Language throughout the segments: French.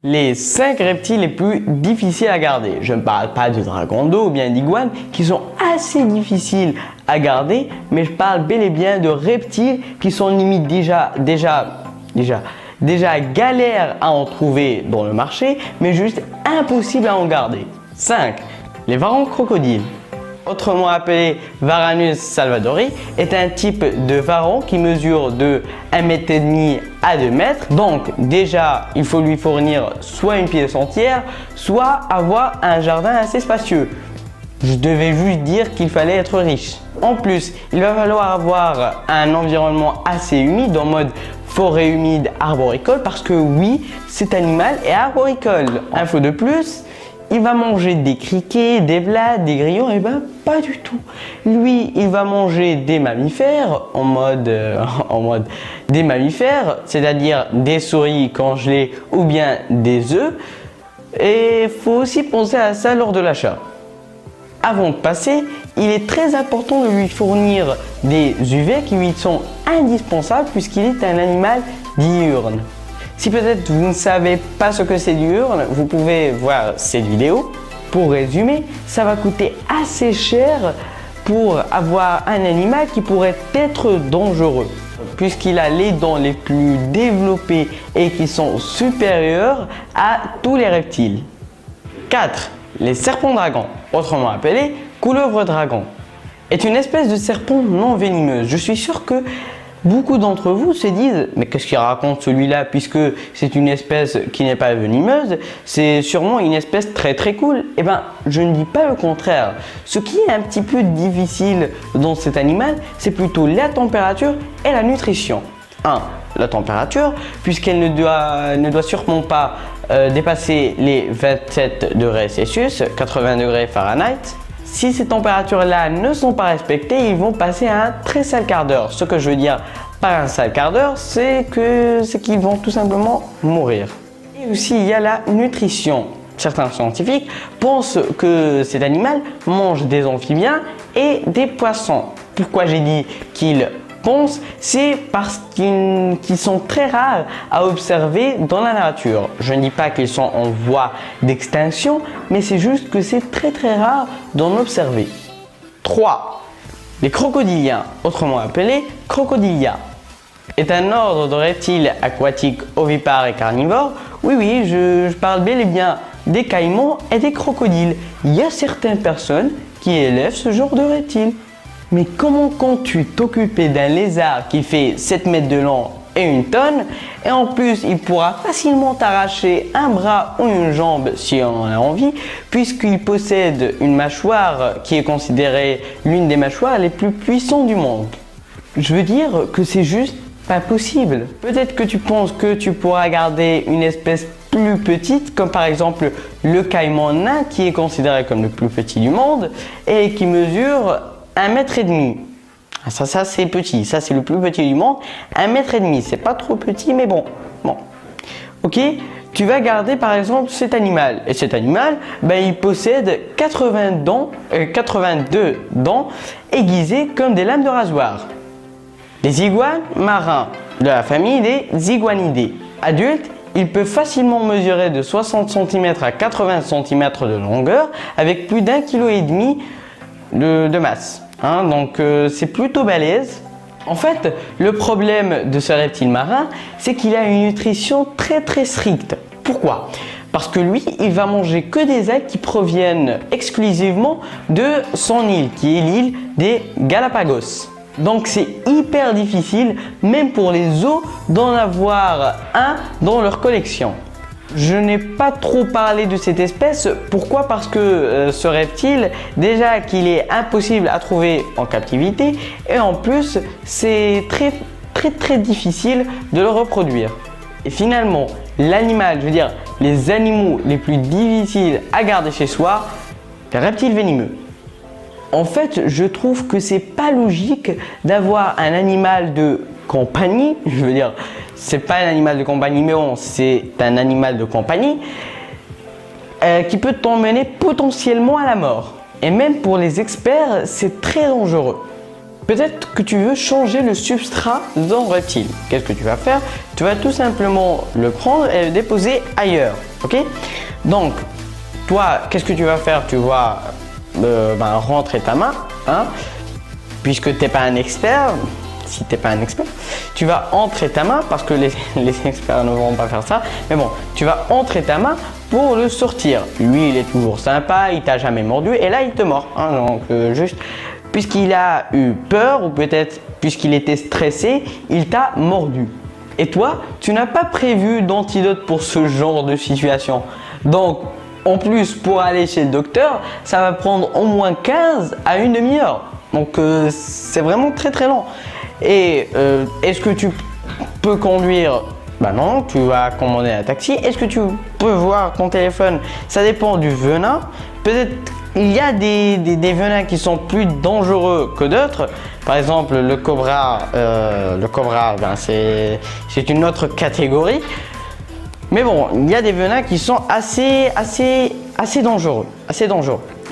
Les 5 reptiles les plus difficiles à garder. Je ne parle pas du dragon d'eau ou bien d'iguane qui sont assez difficiles à garder, mais je parle bel et bien de reptiles qui sont limite déjà galères à en trouver dans le marché, mais juste impossible à en garder. 5. Les varans crocodiles. Autrement appelé Varanus salvadori, est un type de varan qui mesure de 1,5 m à 2 mètres. Donc déjà, il faut lui fournir soit une pièce entière, soit avoir un jardin assez spacieux. Je devais juste dire qu'il fallait être riche. En plus, il va falloir avoir un environnement assez humide en mode forêt humide arboricole parce que oui, cet animal est arboricole. Info de plus, il va manger des criquets, des blades, des grillons, et ben pas du tout. Lui, il va manger des mammifères en mode des mammifères, c'est-à-dire des souris congelées ou bien des œufs. Et il faut aussi penser à ça lors de l'achat. Avant de passer, il est très important de lui fournir des UV qui lui sont indispensables puisqu'il est un animal diurne. Si peut-être vous ne savez pas ce que c'est diurne, vous pouvez voir cette vidéo. Pour résumer, ça va coûter assez cher pour avoir un animal qui pourrait être dangereux puisqu'il a les dents les plus développées et qui sont supérieures à tous les reptiles. 4. Les serpents dragons, autrement appelés couleuvres dragons, est une espèce de serpent non venimeuse. Je suis sûr que beaucoup d'entre vous se disent « mais qu'est-ce qu'il raconte celui-là puisque c'est une espèce qui n'est pas venimeuse, c'est sûrement une espèce très cool ». Eh bien, je ne dis pas le contraire. Ce qui est un petit peu difficile dans cet animal, c'est plutôt la température et la nutrition. 1. La température, puisqu'elle ne doit sûrement pas dépasser les 27 degrés Celsius, 80 degrés Fahrenheit. Si ces températures-là ne sont pas respectées, ils vont passer à un très sale quart d'heure. Ce que je veux dire par un sale quart d'heure, c'est qu'ils vont tout simplement mourir. Et aussi, il y a la nutrition. Certains scientifiques pensent que cet animal mange des amphibiens et des poissons. Pourquoi j'ai dit qu'ils pensent? C'est parce qu'ils sont très rares à observer dans la nature. Je ne dis pas qu'ils sont en voie d'extinction, mais c'est juste que c'est très rare d'en observer. 3. Les crocodiliens, autrement appelés crocodilia, est un ordre de reptiles aquatiques ovipares et carnivores. Oui, je parle bel et bien des caïmans et des crocodiles. Il y a certaines personnes qui élèvent ce genre de reptiles. Mais comment comptes-tu t'occuper d'un lézard qui fait 7 mètres de long et 1 tonne et en plus il pourra facilement t'arracher un bras ou une jambe si on en a envie puisqu'il possède une mâchoire qui est considérée l'une des mâchoires les plus puissantes du monde? Je veux dire que c'est juste pas possible. Peut-être que tu penses que tu pourras garder une espèce plus petite comme par exemple le caïman nain qui est considéré comme le plus petit du monde et qui mesure 1,5 m. Ça c'est petit, ça c'est le plus petit du monde. 1,5 m, c'est pas trop petit mais bon. Ok, tu vas garder par exemple cet animal. Et cet animal, il possède 82 dents aiguisées comme des lames de rasoir. Les iguanes marins de la famille des iguanidés. Adultes, il peut facilement mesurer de 60 cm à 80 cm de longueur avec plus d'1,5 kg de masse. Donc c'est plutôt balèze. En fait, le problème de ce reptile marin, c'est qu'il a une nutrition très stricte. Pourquoi? Parce que lui, il va manger que des algues qui proviennent exclusivement de son île, qui est l'île des Galapagos. Donc c'est hyper difficile, même pour les zoos, d'en avoir un dans leur collection. Je n'ai pas trop parlé de cette espèce. Pourquoi? Parce que ce reptile, déjà qu'il est impossible à trouver en captivité et en plus c'est très difficile de le reproduire. Et finalement, l'animal, je veux dire les animaux les plus difficiles à garder chez soi, les reptiles venimeux. En fait, je trouve que c'est pas logique d'avoir un animal de compagnie, je veux dire, c'est pas un animal de compagnie, mais bon, c'est un animal de compagnie qui peut t'emmener potentiellement à la mort. Et même pour les experts, c'est très dangereux. Peut-être que tu veux changer le substrat d'un reptile. Qu'est-ce que tu vas faire? Tu vas tout simplement le prendre et le déposer ailleurs. Ok? Donc, toi, qu'est-ce que tu vas faire? Tu vas rentrer ta main, hein, puisque tu n'es pas un expert. Si tu n'es pas un expert, tu vas entrer ta main parce que les experts ne vont pas faire ça. Mais bon, tu vas entrer ta main pour le sortir. Lui, il est toujours sympa, il t'a jamais mordu et là, il te mord. Hein, donc, juste puisqu'il a eu peur ou peut-être puisqu'il était stressé, il t'a mordu. Et toi, tu n'as pas prévu d'antidote pour ce genre de situation. Donc, en plus, pour aller chez le docteur, ça va prendre au moins 15 à une demi-heure. Donc, c'est vraiment très très lent. Et est-ce que tu peux conduire? Ben non, tu vas commander un taxi. Est-ce que tu peux voir ton téléphone? Ça dépend du venin. Peut-être il y a des venins qui sont plus dangereux que d'autres. Par exemple, le cobra, ben c'est une autre catégorie. Mais bon, il y a des venins qui sont assez dangereux,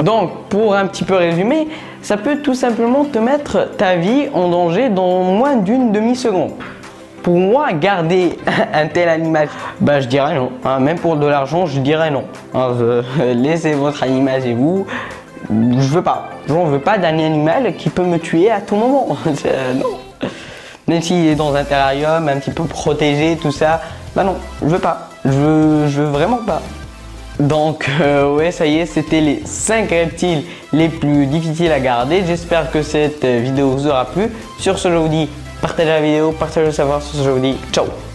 Donc, pour un petit peu résumer, ça peut tout simplement te mettre ta vie en danger dans moins d'une demi-seconde. Pour moi, garder un tel animal, je dirais non. Hein, même pour de l'argent, je dirais non. Hein, laissez votre animal chez vous. Je veux pas. J'en veux pas d'un animal qui peut me tuer à tout moment. Non. Même s'il est dans un terrarium, un petit peu protégé, tout ça. Non, je veux pas. Je veux vraiment pas. Donc ouais, ça y est, c'était les 5 reptiles les plus difficiles à garder. J'espère que cette vidéo vous aura plu. Sur ce, je vous dis, partagez la vidéo, partagez le savoir. Sur ce, je vous dis ciao.